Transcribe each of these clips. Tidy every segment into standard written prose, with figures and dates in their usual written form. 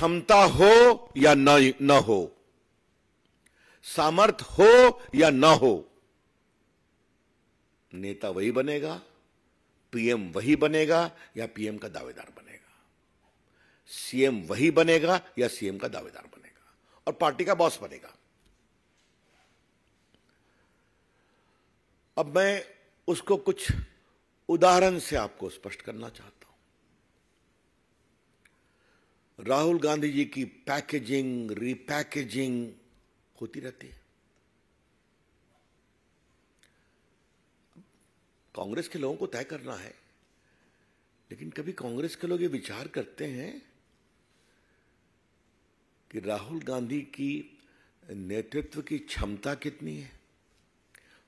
क्षमता हो या न हो, सामर्थ्य हो या न हो, नेता वही बनेगा, पीएम वही बनेगा या पीएम का दावेदार बनेगा, सीएम वही बनेगा या सीएम का दावेदार बनेगा और पार्टी का बॉस बनेगा। अब मैं उसको कुछ उदाहरण से आपको स्पष्ट करना चाहता हूं। राहुल गांधी जी की पैकेजिंग, रीपैकेजिंग होती रहती है। कांग्रेस के लोगों को तय करना है, लेकिन कभी कांग्रेस के लोग ये विचार करते हैं कि राहुल गांधी की नेतृत्व की क्षमता कितनी है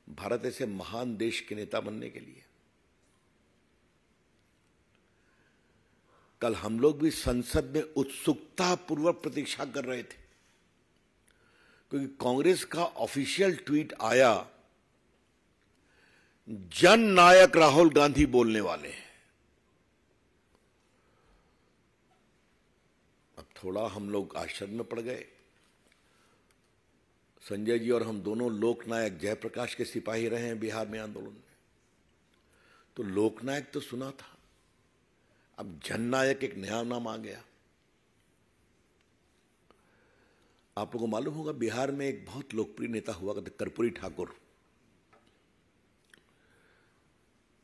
भारत ऐसे महान देश के नेता बनने के लिए। कल हम लोग भी संसद में उत्सुकता पूर्वक प्रतीक्षा कर रहे थे, क्योंकि कांग्रेस का ऑफिशियल ट्वीट आया, जन नायक राहुल गांधी बोलने वाले हैं। अब थोड़ा हम लोग आश्चर्य में पड़ गए। संजय जी और हम दोनों लोकनायक जयप्रकाश के सिपाही रहे हैं बिहार में आंदोलन में, तो लोकनायक तो सुना था, अब जननायक एक नया नाम आ गया। आप लोगों को मालूम होगा बिहार में एक बहुत लोकप्रिय नेता हुआ करते कर्पूरी ठाकुर,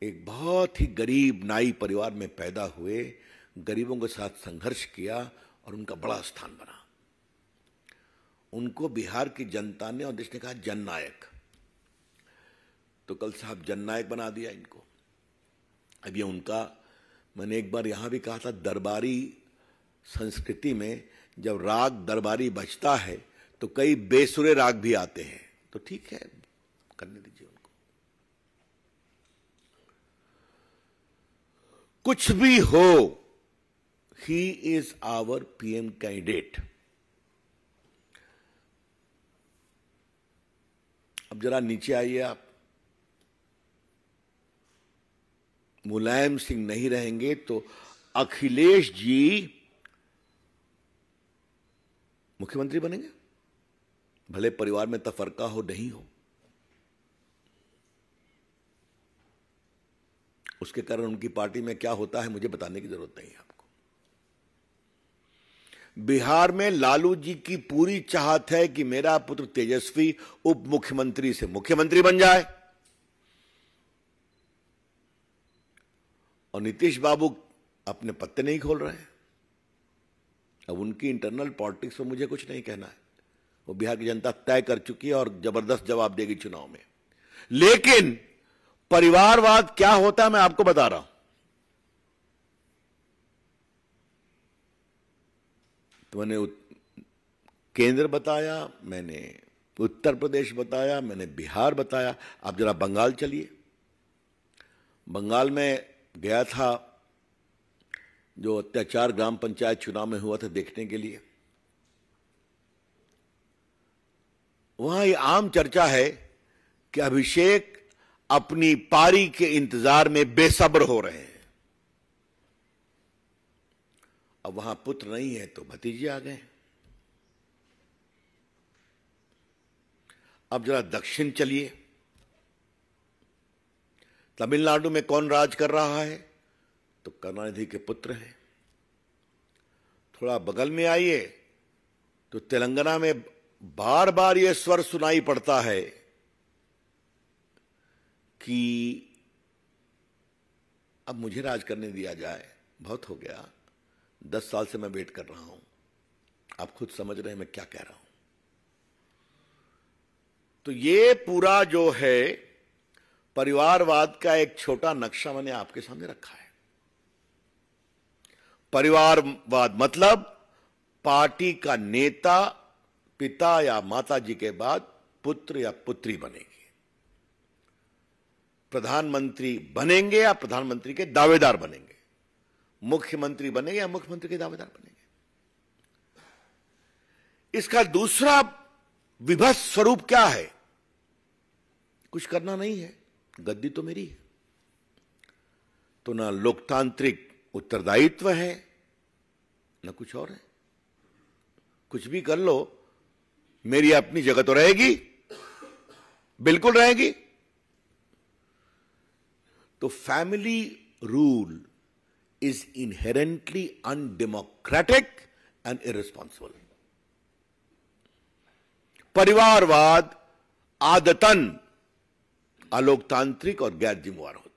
एक बहुत ही गरीब नाई परिवार में पैदा हुए, गरीबों के साथ संघर्ष किया और उनका बड़ा स्थान बना। उनको बिहार की जनता ने और देश ने कहा जननायक, तो कल साहब जननायक बना दिया इनको। अब ये उनका, मैंने एक बार यहां भी कहा था, दरबारी संस्कृति में जब राग दरबारी बजता है तो कई बेसुरे राग भी आते हैं, तो ठीक है, करने दीजिए उनको। कुछ भी हो, he is our PM candidate. अब जरा नीचे आइए आप। मुलायम सिंह नहीं रहेंगे तो अखिलेश जी मुख्यमंत्री बनेंगे, भले परिवार में तफरका हो नहीं हो। उसके कारण उनकी पार्टी में क्या होता है मुझे बताने की जरूरत नहीं है आपको। बिहार में लालू जी की पूरी चाहत है कि मेरा पुत्र तेजस्वी उप मुख्यमंत्री से मुख्यमंत्री बन जाए, और नीतीश बाबू अपने पत्ते नहीं खोल रहे हैं। अब उनकी इंटरनल पॉलिटिक्स में मुझे कुछ नहीं कहना है, वो बिहार की जनता तय कर चुकी है और जबरदस्त जवाब देगी चुनाव में। लेकिन परिवारवाद क्या होता है मैं आपको बता रहा हूं। तो मैंने केंद्र बताया, मैंने उत्तर प्रदेश बताया, मैंने बिहार बताया। आप जरा बंगाल चलिए। बंगाल में गया था, जो अत्याचार ग्राम पंचायत चुनाव में हुआ था, देखने के लिए। वहां ये आम चर्चा है कि अभिषेक अपनी पारी के इंतजार में बेसब्र हो रहे हैं। अब वहां पुत्र नहीं है तो भतीजे आ गए। अब जरा दक्षिण चलिए। तमिलनाडु में कौन राज कर रहा है? तो करुणानिधि के पुत्र हैं। थोड़ा बगल में आइए तो तेलंगाना में बार बार यह स्वर सुनाई पड़ता है कि अब मुझे राज करने दिया जाए, बहुत हो गया, 10 साल से मैं वेट कर रहा हूं। आप खुद समझ रहे हैं मैं क्या कह रहा हूं। तो ये पूरा जो है परिवारवाद का एक छोटा नक्शा मैंने आपके सामने रखा है। परिवारवाद मतलब पार्टी का नेता पिता या माता जी के बाद पुत्र या पुत्री बनेगी, प्रधानमंत्री बनेंगे या प्रधानमंत्री के दावेदार बनेंगे, मुख्यमंत्री बनेंगे या मुख्यमंत्री के दावेदार बनेंगे। इसका दूसरा विभत्स स्वरूप क्या है? कुछ करना नहीं है, गद्दी तो मेरी है, तो ना लोकतांत्रिक उत्तरदायित्व है, ना कुछ और है। कुछ भी कर लो, मेरी अपनी जगह तो रहेगी, बिल्कुल रहेगी। तो family rule is inherently undemocratic and irresponsible. परिवारवाद आदतन अलोकतांत्रिक और गैर जिम्मेवार होता है।